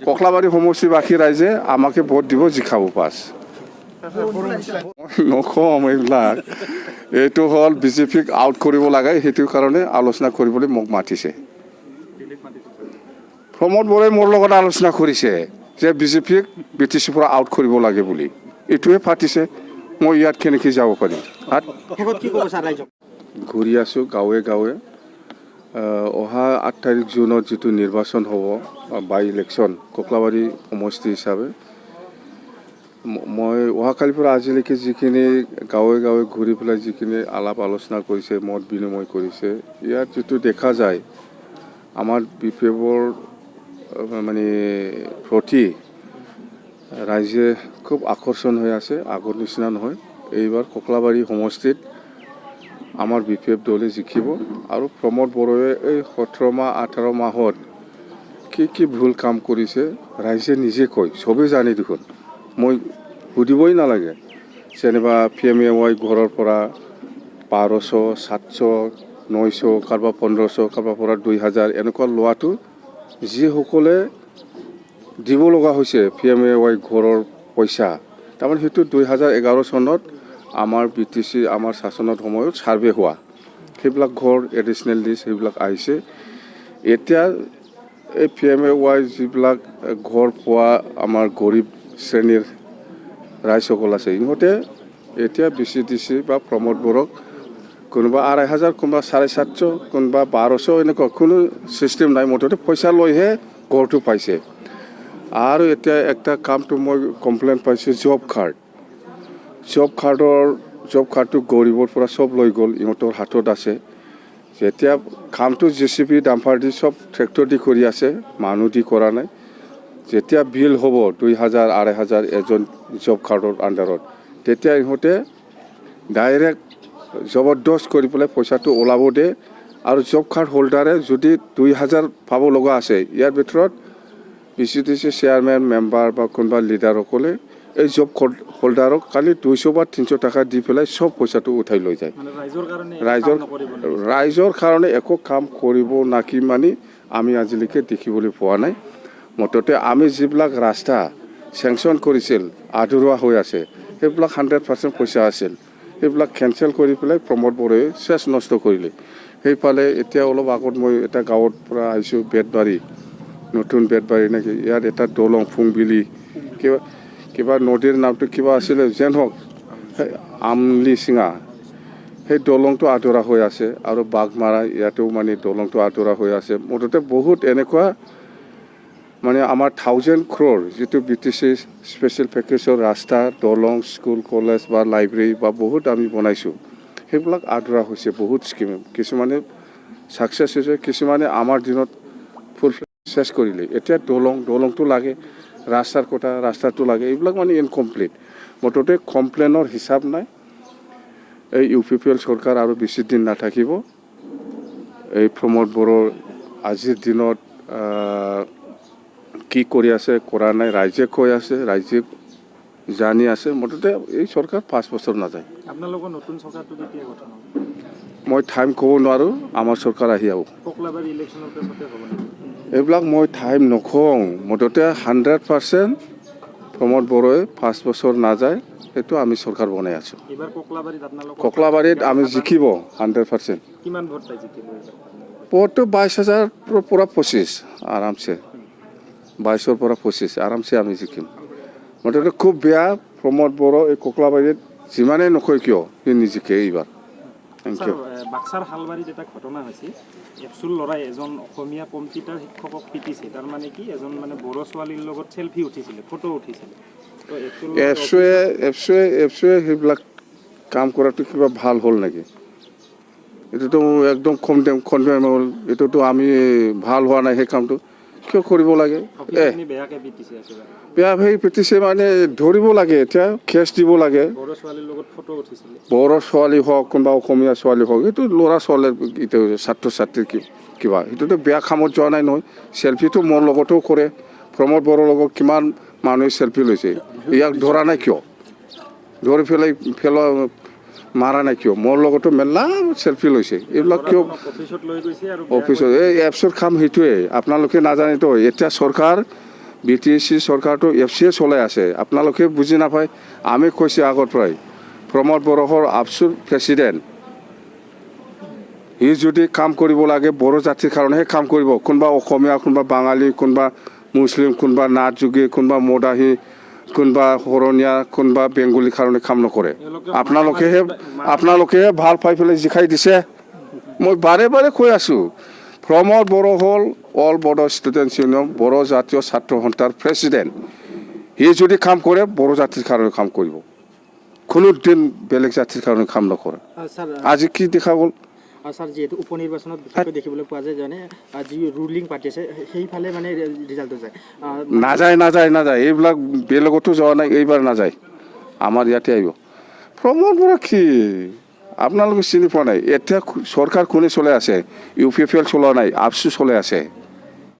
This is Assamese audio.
ককলাবাৰী সমষ্টিবাসী ৰাইজে আমাকে ভোট দিব, জিকাব পাছ। নকম এইবিলাক, এইটো হ'ল বিজেপিক আউট কৰিব লাগে, সেইটো কাৰণে আলোচনা কৰিবলৈ মোক মাতিছে। প্ৰমোদ বৰাই মোৰ লগত আলোচনা কৰিছে যে বিজেপিক BTCৰ পৰা আউট কৰিব লাগে বুলি, এইটোৱে পাতিছে। মই ইয়াত কেনেকৈ যাব পাৰিম? ঘূৰি আছোঁ গাঁৱে গাঁৱে। অহা 8 তাৰিখ জুনত যিটো নিৰ্বাচন হ'ব, বাই ইলেকশ্যন ককলাবাৰী সমষ্টি হিচাপে, মই অহাকালিৰ পৰা আজিলৈকে যিখিনি গাঁৱে গাঁৱে ঘূৰি পেলাই যিখিনি আলাপ আলোচনা কৰিছে, মত বিনিময় কৰিছে, ইয়াত যিটো দেখা যায় আমাৰ BPFৰ মানে প্ৰতি ৰাইজে খুব আকৰ্ষণ হৈ আছে, আগৰ নিচিনা নহয়। এইবাৰ ককলাবাৰী সমষ্টিত আমাৰ BPF দলে জিকিব। আৰু প্ৰমোদ বড়োৱে এই 17 মাহ 18 মাহত কি ভুল কাম কৰিছে ৰাইজে নিজে কয়, চবেই জানে দেখোন, মই সুধিবই নালাগে। যেনিবা PMAY ঘৰৰ পৰা 1200, 700, 900, কাৰোবাৰ 1500, কাৰোবাৰ পৰা 2000 এনেকুৱা লোৱাটো যিসকলে দিব লগা হৈছে PMAY ঘৰৰ পইচা, তাৰমানে সেইটো 2011 চনত আমাৰ BTC আমাৰ শাসনত সময়ত ছাৰ্ভে হোৱা সেইবিলাক ঘৰ এডিশ্যনেল লিষ্ট সেইবিলাক আহিছে। এতিয়া এই PMAY যিবিলাক ঘৰ পোৱা আমাৰ গৰীব শ্ৰেণীৰ ৰাইজসকল আছে, ইহঁতে এতিয়া BCDC বা প্ৰমোদ বড়োক কোনোবা 2500, কোনোবা 750, কোনোবা 1200, এনেকুৱা কোনো ছিষ্টেম নাই, মুঠতে পইচা লৈহে ঘৰটো পাইছে। আৰু এতিয়া একটা কামটো মই কমপ্লেইন পাইছোঁ, জব কাৰ্ডটো গৰীবৰ পৰা চব লৈ গ'ল, ইহঁতৰ হাতত আছে। যেতিয়া কামটো JCB ডাম্পাৰ দি চব ট্ৰেক্টৰ দি কৰি আছে, মানুহ দি কৰা নাই। যেতিয়া বিল হ'ব 2000, 2500 এজন জব কাৰ্ডৰ আণ্ডাৰত, তেতিয়া ইহঁতে ডাইৰেক্ট জবৰদস্ত কৰি পেলাই পইচাটো ওলাব দে। আৰু জব কাৰ্ড হোল্ডাৰে যদি 2000 পাব লগা আছে, ইয়াৰ ভিতৰত BCDC চেয়াৰমেন মেম্বাৰ বা কোনোবা লিডাৰসকলে এই জব হোল্ডাৰক খালি 200 বা 300 টকা দি পেলাই চব পইচাটো উঠাই লৈ যায়। ৰাইজৰ কাৰণে একো কাম কৰিব নাকি মানে আমি আজিলৈকে দেখিবলৈ পোৱা নাই। মুঠতে আমি যিবিলাক ৰাস্তা চেংচন কৰিছিল, আধৰুৱা হৈ আছে, সেইবিলাক 100% পইচা আছিল, সেইবিলাক কেঞ্চেল কৰি পেলাই প্ৰমোদ বড়োৱে চেছ নষ্ট কৰিলে। সেইফালে এতিয়া অলপ আগত মই এটা গাঁৱৰ পৰা আহিছোঁ, বেতবাৰী, নতুন বেতবাৰী নেকি, ইয়াত এটা দলং ফুংবিলি কিবা নদীৰ নামটো কিবা আছিলে, যেন হওক আমলি চিঙা, সেই দলংটো আধৰুৱা হৈ আছে। আৰু বাঘমাৰা ইয়াতেও মানে দলংটো আধৰুৱা হৈ আছে। মুঠতে বহুত এনেকুৱা মানে আমাৰ 1000 crore যিটো BTC স্পেচিয়েল পেকেজৰ ৰাস্তা, দলং, স্কুল, কলেজ বা লাইব্ৰেৰী বা বহুত আমি বনাইছোঁ, সেইবিলাক আধৰুৱা হৈছে। বহুত স্কিম কিছুমানে ছাকচেছ হৈছে, কিছুমানে আমাৰ দিনত ফুল চেছ কৰিলে। এতিয়া দলংটো লাগে, ৰাস্তাটো লাগে, এইবিলাক মানে ইনকমপ্লিট। মুঠতে কমপ্লেইনৰ হিচাপ নাই। এই UPPL চৰকাৰ আৰু বেছি দিন নাথাকিব। এই প্ৰমোদ বড়ো আজিৰ দিনত কি কৰি আছে কৰা নাই ৰাইজে কৈ আছে, ৰাইজে জানি আছে। মুঠতে এই চৰকাৰ 5 বছৰ নাযায়। আপোনালোকৰ নতুন চৰকাৰটো কেতিয়া গঠন হ'ব? মই টাইম ক'ব নোৱাৰোঁ, আমাৰ চৰকাৰ আহি যাব। ককলাবাৰী ইলেকশ্যনৰ পিছতে হ'ব নেকি? এইবিলাক মই টাইম নকওঁ। মুঠতে 100% প্ৰমোদ বড়োৱে 5 বছৰ নাযায়, সেইটো আমি চৰকাৰ বনাই আছোঁ। ককলাবাৰীত আমি জিকিব 100%। কিমান ভোট পাই জিকিব? ভোটটো 22000 পৰা 25 আৰামছে, 22ৰ পৰা 25 আৰামছে আমি জিকিম। মুঠতে খুব বেয়া, প্ৰমোদ বড়ো এই ককলাবাৰীত যিমানেই নকয় কিয় সি নিজিকে এইবাৰ। Thank you. বাক্সাৰ হালবাৰীত এটা ঘটনা হৈছে, এপচুল ল'ৰাই এজন অসমীয়া কম্পিউটাৰ শিক্ষকক পিটিছে। তাৰমানে কি, এজন মানে বড়ো ছোৱালীৰ লগত চেলফি উঠিছিলে, ফটো উঠিছিলে। এপচুৱে সেইবিলাক কাম কৰাটো কিবা ভাল হ'ল নেকি? এইটোতো একদম কণ্ডেমেবল। এইটোতো আমি ভাল হোৱা নাই, সেই কামটো কিয় কৰিব লাগে? বেয়া ভাই পিটিছে মানে ধৰিব লাগে, এতিয়া কেছ দিব লাগে। বড়ো ছোৱালী হওক, কোনোবা অসমীয়া ছোৱালী হওক, এইটো ল'ৰা ছোৱালীৰ ছাত্ৰ ছাত্ৰীৰ কিবা, সেইটোতো বেয়া কামত যোৱা নাই নহয়। চেলফিটো মোৰ লগতো কৰে, প্ৰমোদ বড়োৰ লগত কিমান মানুহে চেলফি লৈছে, ইয়াক ধৰা নাই কিয়? ধৰি মাৰা নাই কিয়? মোৰ লগতো মেলা চেলফি লৈছে, এইবিলাক কিয়? অফিচত এই এপছৰ কাম সেইটোৱে, আপোনালোকে নাজানেতো। এতিয়া চৰকাৰ BTC চৰকাৰটো FCA চলাই আছে আপোনালোকে বুজি নাপায় আমি কৈছোঁ আগৰ পৰাই প্ৰমোদ বড়োৰ আবছুৰ প্ৰেছিডেণ্ট সি যদি কাম কৰিব লাগে বড়ো জাতিৰ কাৰণেহে কাম কৰিব কোনোবা অসমীয়া কোনোবা বাঙালী কোনোবা মুছলিম কোনোবা নাথ যোগী কোনোবা মদাহী কোনোবা শৰণীয়া কোনোবা বেংগলীৰ কাৰণে কাম নকৰে আপোনালোকেহে ভাল পাই পেলাই জিকাই দিছে মই বাৰে বাৰে কৈ আছোঁ প্ৰমোদ বড়ো হ'ল all Bodo students union Bodo জাতীয় ছাত্ৰ সন্থাৰ প্ৰেছিডেণ্ট সি যদি কাম কৰে বড়ো জাতিৰ কাৰণে কাম কৰিব কোনো দিন বেলেগ জাতিৰ কাৰণে কাম নকৰে আজি কি দেখা গ'ল স্যাৰ যেহেতু উপ নিৰ্বাচনত বিশেষকৈ দেখিবলৈ পোৱা যায় যেনে যি ৰুলিং পাৰ্টি আছে সেইফালে মানে ৰিজাল্টটো যায় নাযায় এইবিলাক বেলেগতো যোৱা নাই এইবাৰ নাযায় আমাৰ ইয়াতে আহিব প্ৰমোদ বড়ো কি আপোনালোকে চিনি পোৱা নাই এতিয়া চৰকাৰ কোনে চলাই আছে UPPL চলোৱা নাই আবছু চলাই আছে